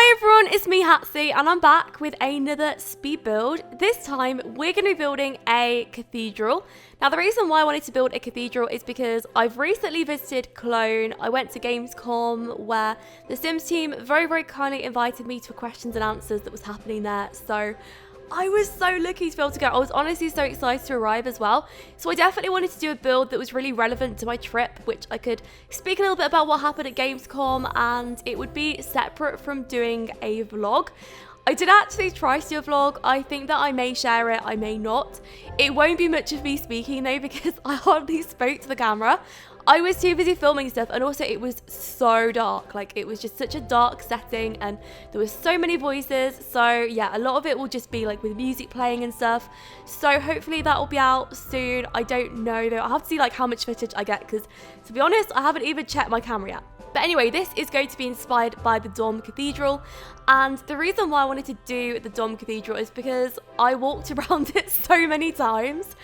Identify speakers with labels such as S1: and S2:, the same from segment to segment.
S1: Hi everyone, it's me Hatsy and I'm back with another speed build. This time we're going to be building a cathedral. Now the reason why I wanted to build a cathedral is because I've recently visited Cologne. I went to Gamescom where the Sims team very kindly invited me to a questions and answers that was happening there. So I was so lucky to be able to go. I was honestly so excited to arrive as well. So I definitely wanted to do a build that was really relevant to my trip, which I could speak a little bit about what happened at Gamescom, and it would be separate from doing a vlog. I did actually try to do a vlog. I think that I may share it, I may not. It won't be much of me speaking though because I hardly spoke to the camera. I was too busy filming stuff, and also it was so dark. Like, it was just such a dark setting and there was so many voices. So yeah, a lot of it will just be like with music playing and stuff. So hopefully that will be out soon. I don't know though. I'll have to see like how much footage I get because to be honest, I haven't even checked my camera yet. But anyway, this is going to be inspired by the Dom Cathedral, and the reason why I wanted to do the Dom Cathedral is because I walked around it so many times.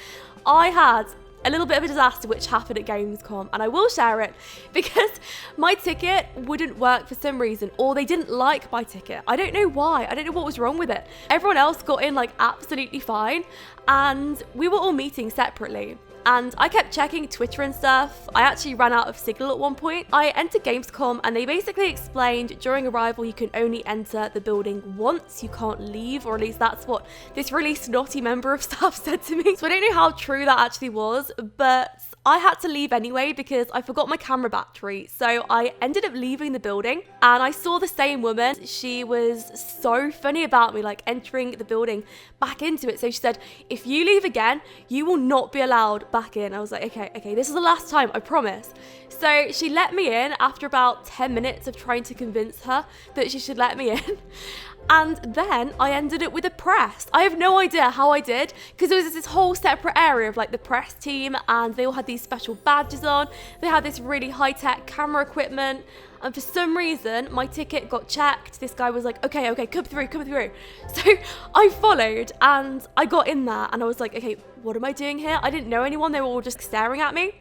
S1: I had a little bit of a disaster which happened at Gamescom, and I will share it because my ticket wouldn't work for some reason, or they didn't like my ticket. I don't know why. I don't know what was wrong with it. Everyone else got in like absolutely fine, and we were all meeting separately. And I kept checking Twitter and stuff. I actually ran out of signal at one point. I entered Gamescom and they basically explained during arrival you can only enter the building once, you can't leave, or at least that's what this really snotty member of staff said to me. So I don't know how true that actually was, but I had to leave anyway because I forgot my camera battery. So I ended up leaving the building and I saw the same woman. She was so funny about me, like entering the building back into it. So she said, if you leave again, you will not be allowed back in. I was like, okay, this is the last time, I promise. So she let me in after about 10 minutes of trying to convince her that she should let me in. And then I ended up with a press. I have no idea how I did because there was this whole separate area of like the press team, and they all had these special badges on. They had this really high-tech camera equipment. And for some reason, my ticket got checked. This guy was like, okay, come through. So I followed and I got in there and I was like, okay, what am I doing here? I didn't know anyone. They were all just staring at me.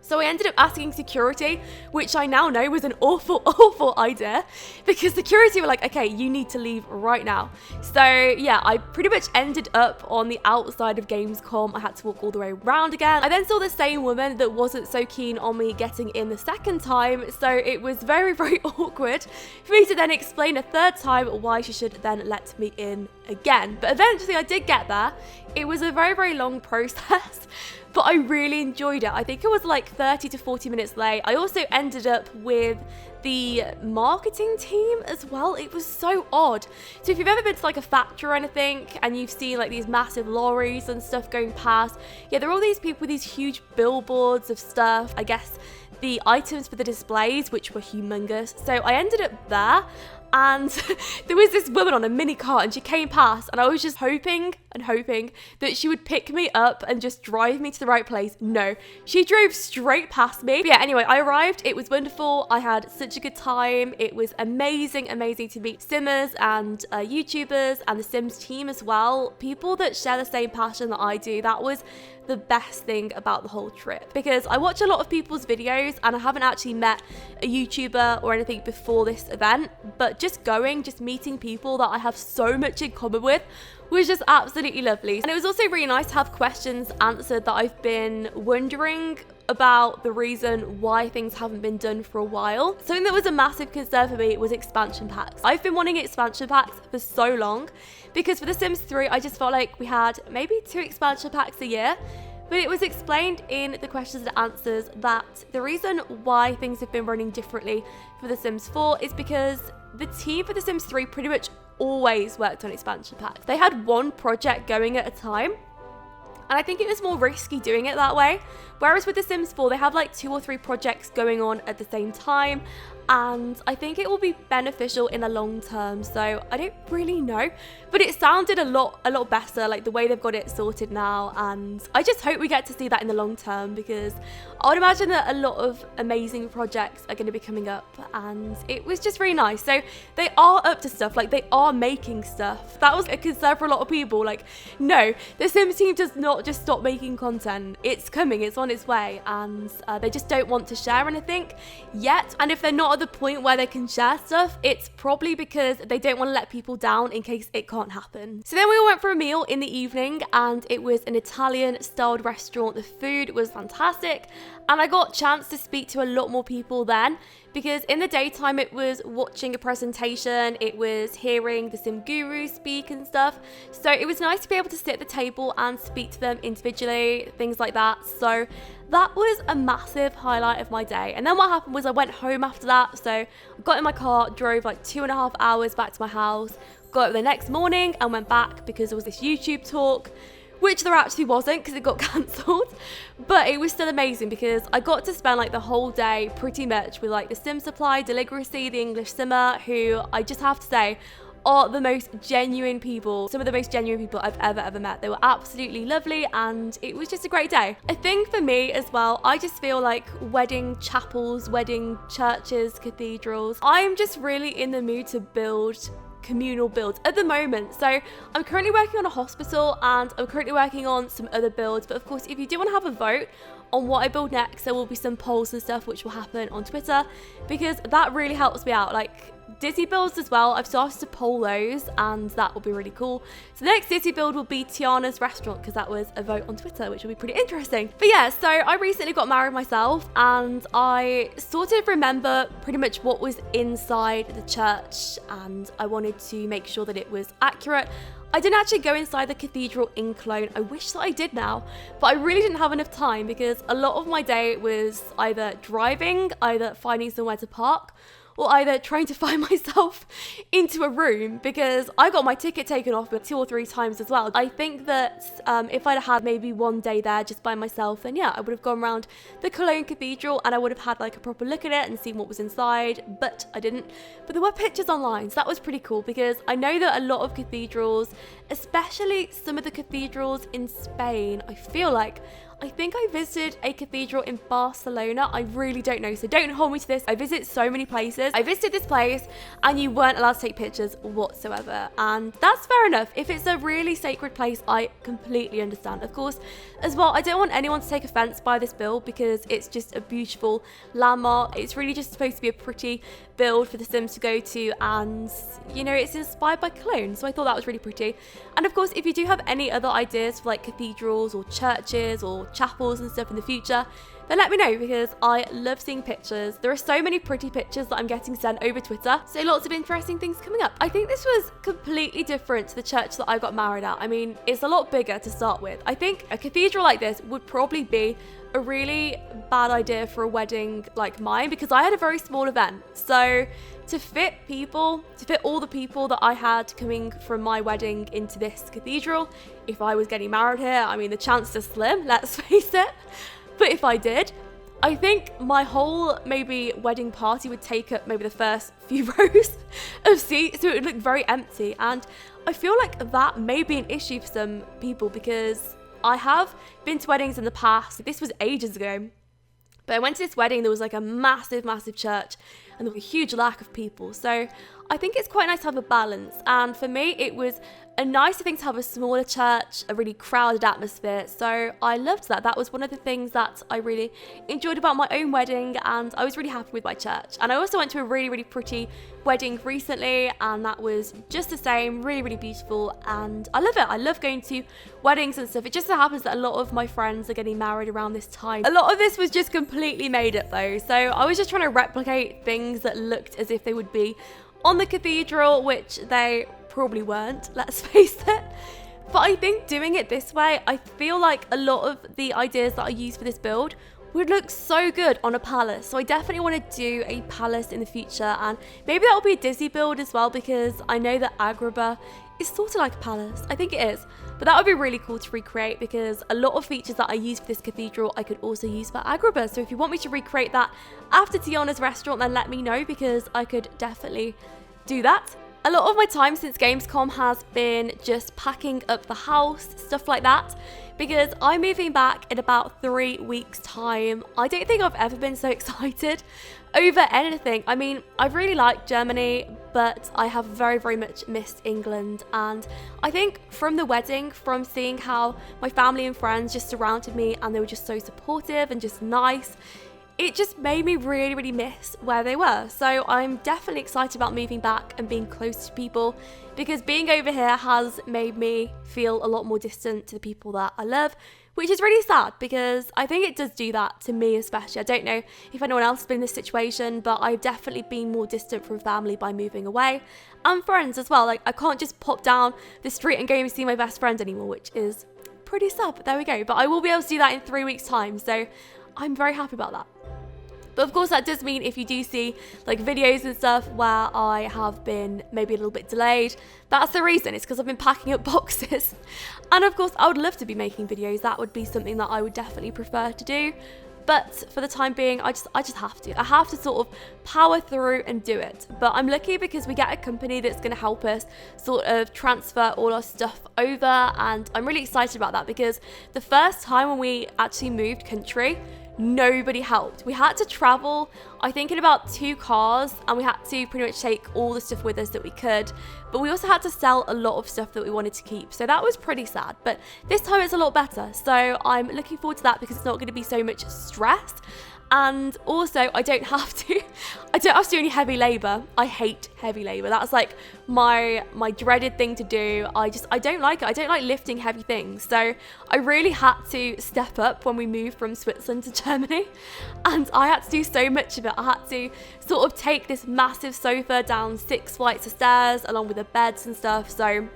S1: So I ended up asking security, which I now know was an awful idea because security were like, okay, you need to leave right now. So yeah, I pretty much ended up on the outside of Gamescom. I had to walk all the way around again. I then saw the same woman that wasn't so keen on me getting in the second time. So it was very awkward for me to then explain a third time why she should then let me in again. But eventually I did get there. It was a very long process. But I really enjoyed it. I think it was like 30 to 40 minutes late. I also ended up with the marketing team as well. It was so odd. So if you've ever been to like a factory or anything and you've seen like these massive lorries and stuff going past, yeah, there are all these people with these huge billboards of stuff. I guess the items for the displays, which were humongous. So I ended up there. And there was this woman on a mini cart and she came past, and I was just hoping that she would pick me up and just drive me to the right place. No, she drove straight past me. But yeah, anyway, I arrived. It was wonderful. I had such a good time. It was amazing to meet Simmers and YouTubers and the Sims team as well. People that share the same passion that I do. That was the best thing about the whole trip, because I watch a lot of people's videos and I haven't actually met a YouTuber or anything before this event, but just meeting people that I have so much in common with was just absolutely lovely. And it was also really nice to have questions answered that I've been wondering about, the reason why things haven't been done for a while. Something that was a massive concern for me was expansion packs. I've been wanting expansion packs for so long because for The Sims 3 I just felt like we had maybe 2 expansion packs a year. But it was explained in the questions and answers that the reason why things have been running differently for The Sims 4 is because the team for The Sims 3 pretty much always worked on expansion packs. They had one project going at a time, and I think it was more risky doing it that way. Whereas with The Sims 4, they have like 2 or 3 projects going on at the same time, and I think it will be beneficial in the long term. So I don't really know, but it sounded a lot better, like the way they've got it sorted now, and I just hope we get to see that in the long term, because I would imagine that a lot of amazing projects are going to be coming up, and it was just really nice. So they are up to stuff, like they are making stuff. That was a concern for a lot of people, like, no, the Sims team does not just stop making content. It's coming, it's on its way, and they just don't want to share anything yet. And if they're not at the point where they can share stuff, it's probably because they don't want to let people down in case it can't happen. So then we all went for a meal in the evening, and it was an Italian styled restaurant. The food was fantastic, and I got a chance to speak to a lot more people then, because in the daytime it was watching a presentation, it was hearing the sim guru speak and stuff. So it was nice to be able to sit at the table and speak to them individually, things like that. So that was a massive highlight of my day. And then what happened was I went home after that. So I got in my car, drove like 2.5 hours back to my house, got up the next morning and went back because there was this YouTube talk, which there actually wasn't because it got cancelled, but it was still amazing because I got to spend like the whole day pretty much with like the Sim Supply, Deligracy, the English Simmer, who I just have to say are the most genuine people, some of the most genuine people I've ever met. They were absolutely lovely and it was just a great day. I think for me as well, I just feel like wedding chapels, wedding churches, cathedrals, I'm just really in the mood to build communal builds at the moment. So I'm currently working on a hospital and I'm currently working on some other builds, but of course if you do want to have a vote on what I build next, there will be some polls and stuff which will happen on Twitter, because that really helps me out. Like Disney builds as well, I've started to poll those and that will be really cool. So the next Disney build will be Tiana's restaurant, because that was a vote on Twitter, which will be pretty interesting. But yeah, so I recently got married myself and I sort of remember pretty much what was inside the church and I wanted to make sure that it was accurate. I didn't actually go inside the cathedral in Cologne. I wish that I did now, but I really didn't have enough time because a lot of my day was either driving, either finding somewhere to park, or either trying to find myself into a room, because I got my ticket taken off 2 or 3 times as well. I think that if I'd had maybe one day there just by myself, then yeah, I would have gone around the Cologne Cathedral and I would have had like a proper look at it and seen what was inside, but I didn't. But there were pictures online, so that was pretty cool, because I know that a lot of cathedrals, especially some of the cathedrals in Spain, I think I visited a cathedral in Barcelona. I really don't know, so don't hold me to this. I visit so many places. I visited this place and you weren't allowed to take pictures whatsoever. And that's fair enough. If it's a really sacred place, I completely understand. Of course, as well, I don't want anyone to take offense by this build because it's just a beautiful landmark. It's really just supposed to be a pretty build for the Sims to go to, and you know, it's inspired by Cologne, so I thought that was really pretty. And of course, if you do have any other ideas for like cathedrals or churches or chapels and stuff in the future, then let me know, because I love seeing pictures. There are so many pretty pictures that I'm getting sent over Twitter, so lots of interesting things coming up. I think this was completely different to the church that I got married at. I mean, it's a lot bigger to start with. I think a cathedral like this would probably be a really bad idea for a wedding like mine, because I had a very small event. So to fit all the people that I had coming from my wedding into this cathedral, if I was getting married here, I mean, the chances are slim, let's face it. But if I did, I think my whole maybe wedding party would take up maybe the first few rows of seats, so it would look very empty. And I feel like that may be an issue for some people, because I have been to weddings in the past. This was ages ago, but I went to this wedding, there was like a massive church and there was a huge lack of people. So I think it's quite nice to have a balance. And for me, it was a nicer thing to have a smaller church, a really crowded atmosphere. So I loved that. That was one of the things that I really enjoyed about my own wedding, and I was really happy with my church. And I also went to a really pretty wedding recently, and that was just the same, really beautiful, and I love it. I love going to weddings and stuff. It just so happens that a lot of my friends are getting married around this time. A lot of this was just completely made up though, so I was just trying to replicate things that looked as if they would be on the cathedral, which they probably weren't, let's face it. But I think doing it this way, I feel like a lot of the ideas that I use for this build would look so good on a palace. So I definitely want to do a palace in the future, and maybe that will be a Disney build as well, because I know that Agrabah is sort of like a palace. I think it is. But that would be really cool to recreate, because a lot of features that I use for this cathedral I could also use for Agrabah. So if you want me to recreate that after Tiana's restaurant, then let me know, because I could definitely do that. A lot of my time since Gamescom has been just packing up the house, stuff like that, because I'm moving back in about 3 weeks' time. I don't think I've ever been so excited over anything. I mean, I've really liked Germany, but I have very much missed England. And I think from the wedding, from seeing how my family and friends just surrounded me and they were just so supportive and just nice, it just made me really, really miss where they were. So I'm definitely excited about moving back and being close to people, because being over here has made me feel a lot more distant to the people that I love, which is really sad, because I think it does do that to me especially. I don't know if anyone else has been in this situation, but I've definitely been more distant from family by moving away, and friends as well. Like, I can't just pop down the street and go and see my best friend anymore, which is pretty sad, but there we go. But I will be able to do that in 3 weeks' time, so I'm very happy about that. But of course, that does mean if you do see like videos and stuff where I have been maybe a little bit delayed, that's the reason. It's because I've been packing up boxes. And of course, I would love to be making videos. That would be something that I would definitely prefer to do. But for the time being, I just have to. I have to sort of power through and do it. But I'm lucky because we get a company that's going to help us sort of transfer all our stuff over. And I'm really excited about that, because the first time when we actually moved country, nobody helped. We had to travel, I think, in about 2 cars, and we had to pretty much take all the stuff with us that we could. But we also had to sell a lot of stuff that we wanted to keep. So that was pretty sad. But this time it's a lot better. So I'm looking forward to that, because it's not going to be so much stress. And also, I don't have to do any heavy labor. I hate heavy labor. That's like my dreaded thing to do. I don't like it. I don't like lifting heavy things. So I really had to step up when we moved from Switzerland to Germany, and I had to do so much of it. I had to sort of take this massive sofa down 6 flights of stairs along with the beds and stuff. So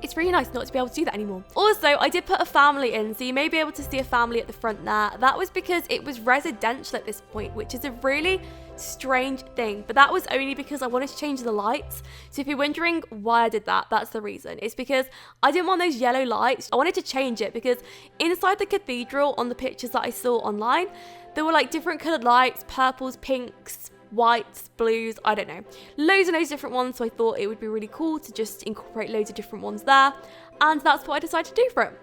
S1: it's really nice not to be able to do that anymore. Also, I did put a family in, so you may be able to see a family at the front there. That was because it was residential at this point, which is a really strange thing, but that was only because I wanted to change the lights. So if you're wondering why I did that, that's the reason. It's because I didn't want those yellow lights. I wanted to change it because inside the cathedral, on the pictures that I saw online, there were like different coloured lights, purples, pinks, whites, blues, I don't know, loads and loads of different ones. So I thought it would be really cool to just incorporate loads of different ones there, and that's what I decided to do for it.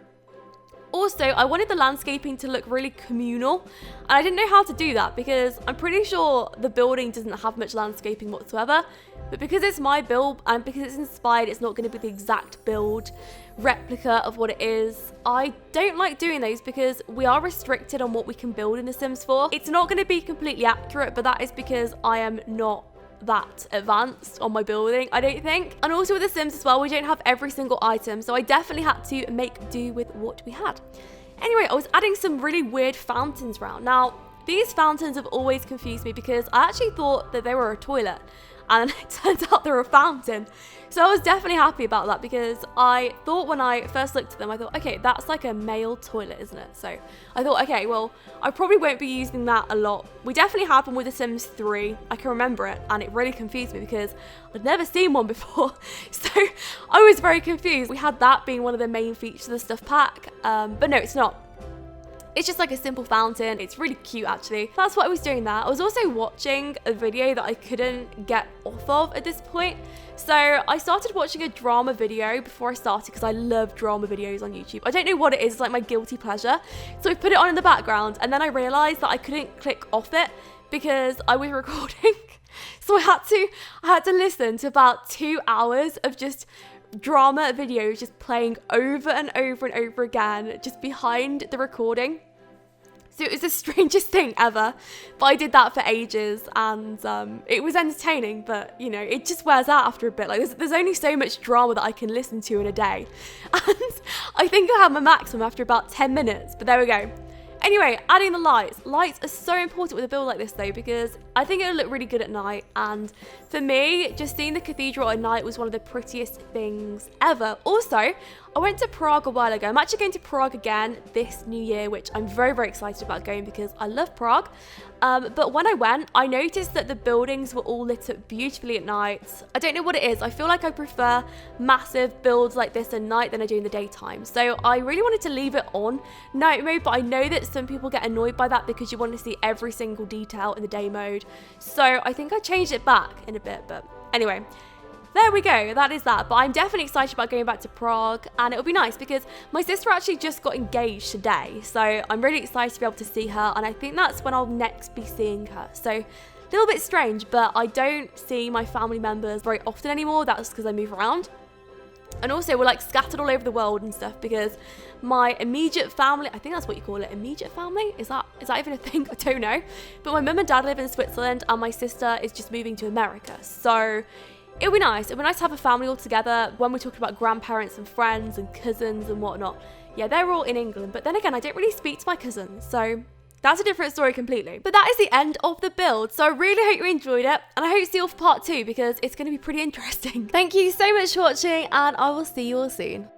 S1: Also, I wanted the landscaping to look really communal, and I didn't know how to do that because I'm pretty sure the building doesn't have much landscaping whatsoever. But because it's my build and because it's inspired, it's not going to be the exact build replica of what it is. I don't like doing those because we are restricted on what we can build in The Sims 4. It's not going to be completely accurate, but that is because I am not that advanced on my building, I don't think. And also with The Sims as well, we don't have every single item, so I definitely had to make do with what we had. Anyway, I was adding some really weird fountains around. Now, these fountains have always confused me because I actually thought that they were a toilet, and it turns out they're a fountain. So I was definitely happy about that because I thought when I first looked at them, I thought, okay, that's like a male toilet, isn't it? So I thought, okay, well, I probably won't be using that a lot. We definitely had one with The Sims 3. I can remember it, and it really confused me because I'd never seen one before. So I was very confused. We had that being one of the main features of the stuff pack, but no, it's not. It's just like a simple fountain. It's really cute, actually. That's what I was doing there. I was also watching a video that I couldn't get off of at this point. So I started watching a drama video before I started because I love drama videos on YouTube. I don't know what it is. It's like my guilty pleasure. So I put it on in the background, and then I realized that I couldn't click off it because I was recording. So I had to listen to about 2 hours of just drama videos just playing over and over and over again just behind the recording. So it was the strangest thing ever, but I did that for ages, and it was entertaining, but you know, it just wears out after a bit. Like there's only so much drama that I can listen to in a day, and I think I had my maximum after about 10 minutes, but there we go. Anyway, adding the lights. Lights are so important with a build like this though, because I think it'll look really good at night. And for me, just seeing the cathedral at night was one of the prettiest things ever. Also, I went to Prague a while ago. I'm actually going to Prague again this new year, which I'm very, very excited about going because I love Prague. But when I went, I noticed that the buildings were all lit up beautifully at night. I don't know what it is. I feel like I prefer massive builds like this at night than I do in the daytime. So I really wanted to leave it on night mode, but I know that some people get annoyed by that because you want to see every single detail in the day mode. So I think I changed it back in a bit, but anyway. There we go, that is that. But I'm definitely excited about going back to Prague, and it'll be nice because my sister actually just got engaged today. So I'm really excited to be able to see her, and I think that's when I'll next be seeing her. So a little bit strange, but I don't see my family members very often anymore. That's because I move around. And also we're like scattered all over the world and stuff because my immediate family, I think that's what you call it, immediate family? Is that even a thing? I don't know. But my mum and dad live in Switzerland and my sister is just moving to America. So it'll be nice. It'll be nice to have a family all together when we're talking about grandparents and friends and cousins and whatnot. Yeah, they're all in England. But then again, I don't really speak to my cousins. So that's a different story completely. But that is the end of the build. So I really hope you enjoyed it. And I hope to see you all for part 2 because it's going to be pretty interesting. Thank you so much for watching and I will see you all soon.